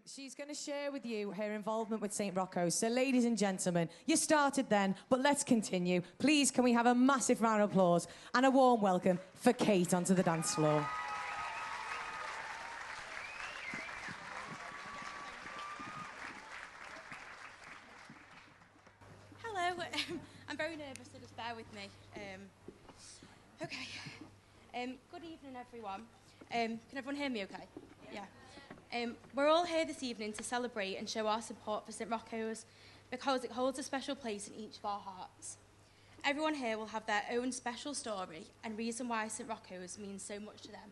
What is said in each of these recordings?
She's going to share with you her involvement with St. Rocco's. So, ladies and gentlemen, you started then, but let's continue. Please, can we have a massive round of applause and a warm welcome for Kate onto the dance floor. Hello, I'm very nervous, so just bear with me. Okay. Good evening, everyone. Can everyone hear me okay? Yeah. We're all here this evening to celebrate and show our support for St. Rocco's because it holds a special place in each of our hearts. Everyone here will have their own special story and reason why St. Rocco's means so much to them,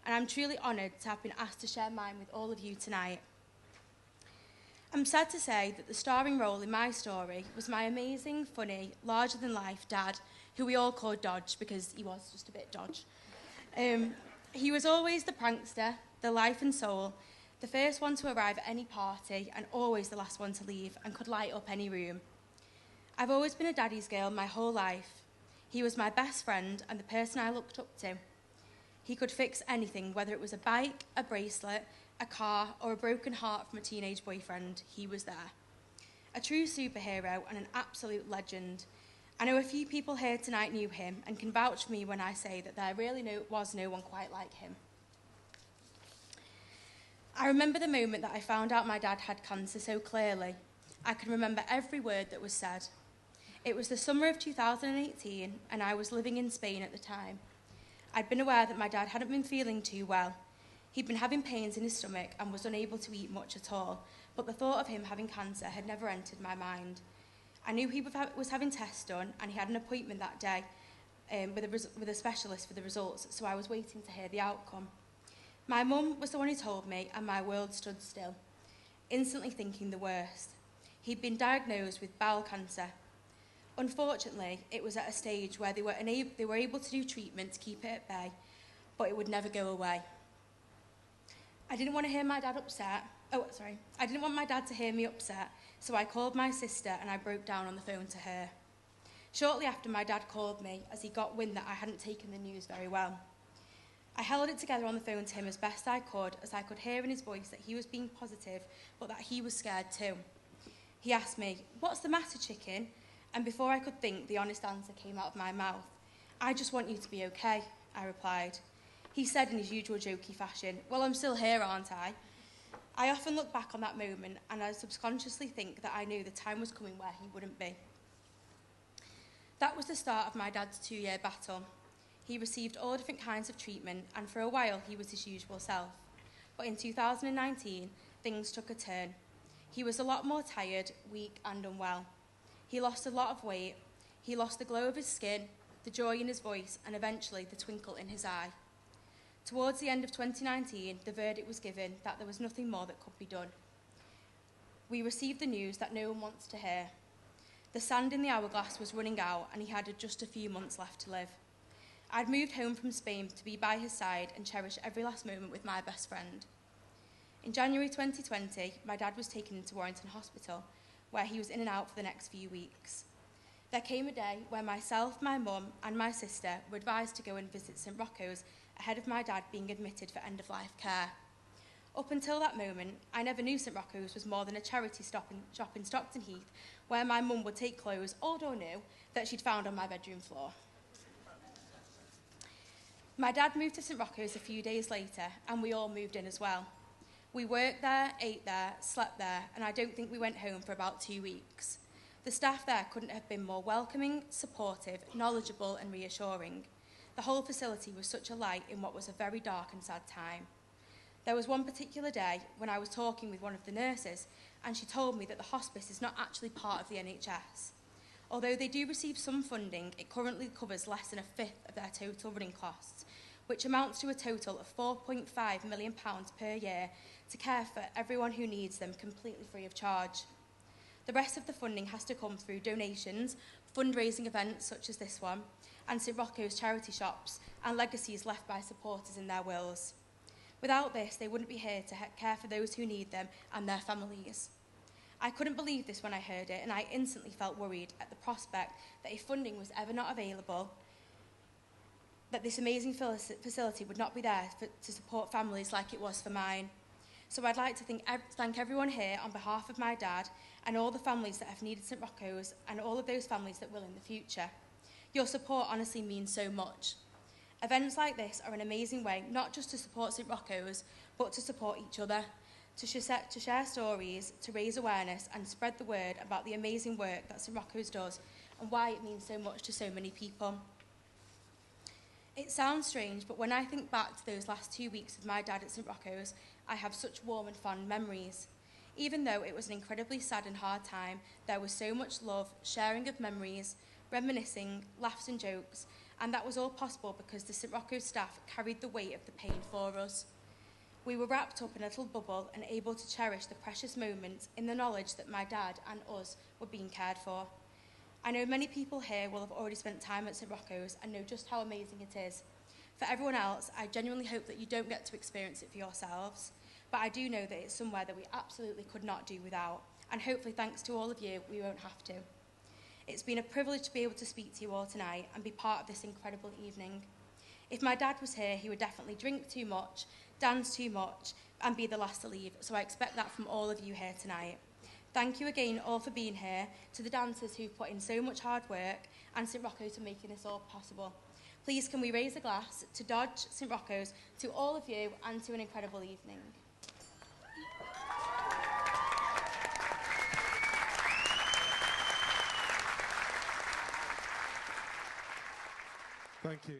and I'm truly honoured to have been asked to share mine with all of you tonight. I'm sad to say that the starring role in my story was my amazing, funny, larger-than-life dad, who we all called Dodge because he was just a bit Dodge. He was always the prankster, the life and soul, the first one to arrive at any party and always the last one to leave and could light up any room. I've always been a daddy's girl my whole life. He was my best friend and the person I looked up to. He could fix anything, whether it was a bike, a bracelet, a car, or a broken heart from a teenage boyfriend. He was there. A true superhero and an absolute legend. I know a few people here tonight knew him and can vouch for me when I say that there really was no one quite like him. I remember the moment that I found out my dad had cancer so clearly. I can remember every word that was said. It was the summer of 2018 and I was living in Spain at the time. I'd been aware that my dad hadn't been feeling too well. He'd been having pains in his stomach and was unable to eat much at all, but the thought of him having cancer had never entered my mind. I knew he was having tests done and he had an appointment that day with a specialist for the results, so I was waiting to hear the outcome. My mum was the one who told me, and my world stood still, instantly thinking the worst. He'd been diagnosed with bowel cancer. Unfortunately, it was at a stage where they were able to do treatment to keep it at bay, but it would never go away. I didn't want to hear my dad upset. I didn't want my dad to hear me upset, so I called my sister and I broke down on the phone to her. Shortly after, my dad called me as he got wind that I hadn't taken the news very well. I held it together on the phone to him as best I could, as I could hear in his voice that he was being positive, but that he was scared too. He asked me, "What's the matter, chicken?" And before I could think, the honest answer came out of my mouth. "I just want you to be okay," I replied. He said in his usual jokey fashion, "Well, I'm still here, aren't I?" I often look back on that moment and I subconsciously think that I knew the time was coming where he wouldn't be. That was the start of my dad's 2-year battle. He received all different kinds of treatment, and for a while he was his usual self. But in 2019, things took a turn. He was a lot more tired, weak and unwell. He lost a lot of weight. He lost the glow of his skin, the joy in his voice, and eventually the twinkle in his eye. Towards the end of 2019, the verdict was given that there was nothing more that could be done. We received the news that no one wants to hear. The sand in the hourglass was running out, and he had just a few months left to live. I'd moved home from Spain to be by his side and cherish every last moment with my best friend. In January 2020, my dad was taken into Warrington Hospital, where he was in and out for the next few weeks. There came a day where myself, my mum and my sister were advised to go and visit St. Rocco's ahead of my dad being admitted for end-of-life care. Up until that moment, I never knew St. Rocco's was more than a charity shop in Stockton Heath, where my mum would take clothes, old or new, that she'd found on my bedroom floor. My dad moved to St. Rocco's a few days later, and we all moved in as well. We worked there, ate there, slept there, and I don't think we went home for about 2 weeks. The staff there couldn't have been more welcoming, supportive, knowledgeable, and reassuring. The whole facility was such a light in what was a very dark and sad time. There was one particular day when I was talking with one of the nurses, and she told me that the hospice is not actually part of the NHS. Although they do receive some funding, it currently covers less than a fifth of their total running costs, which amounts to a total of £4.5 million per year to care for everyone who needs them completely free of charge. The rest of the funding has to come through donations, fundraising events such as this one, and St. Rocco's charity shops and legacies left by supporters in their wills. Without this, they wouldn't be here to care for those who need them and their families. I couldn't believe this when I heard it, and I instantly felt worried at the prospect that if funding was ever not available, that this amazing facility would not be there to support families like it was for mine. So I'd like to thank everyone here on behalf of my dad and all the families that have needed St Rocco's and all of those families that will in the future. Your support honestly means so much. Events like this are an amazing way not just to support St Rocco's, but to support each other, to share stories, to raise awareness and spread the word about the amazing work that St Rocco's does and why it means so much to so many people. It sounds strange, but when I think back to those last 2 weeks with my dad at St Rocco's, I have such warm and fond memories. Even though it was an incredibly sad and hard time, there was so much love, sharing of memories, reminiscing, laughs and jokes, and that was all possible because the St Rocco's staff carried the weight of the pain for us. We were wrapped up in a little bubble and able to cherish the precious moments in the knowledge that my dad and us were being cared for. I know many people here will have already spent time at St Rocco's and know just how amazing it is. For everyone else, I genuinely hope that you don't get to experience it for yourselves, but I do know that it's somewhere that we absolutely could not do without, and hopefully thanks to all of you, we won't have to. It's been a privilege to be able to speak to you all tonight and be part of this incredible evening. If my dad was here, he would definitely drink too much, dance too much, and be the last to leave, so I expect that from all of you here tonight. Thank you again all for being here, to the dancers who've put in so much hard work, and St Rocco's for making this all possible. Please can we raise a glass to Dodge, St Rocco's, to all of you, and to an incredible evening. Thank you.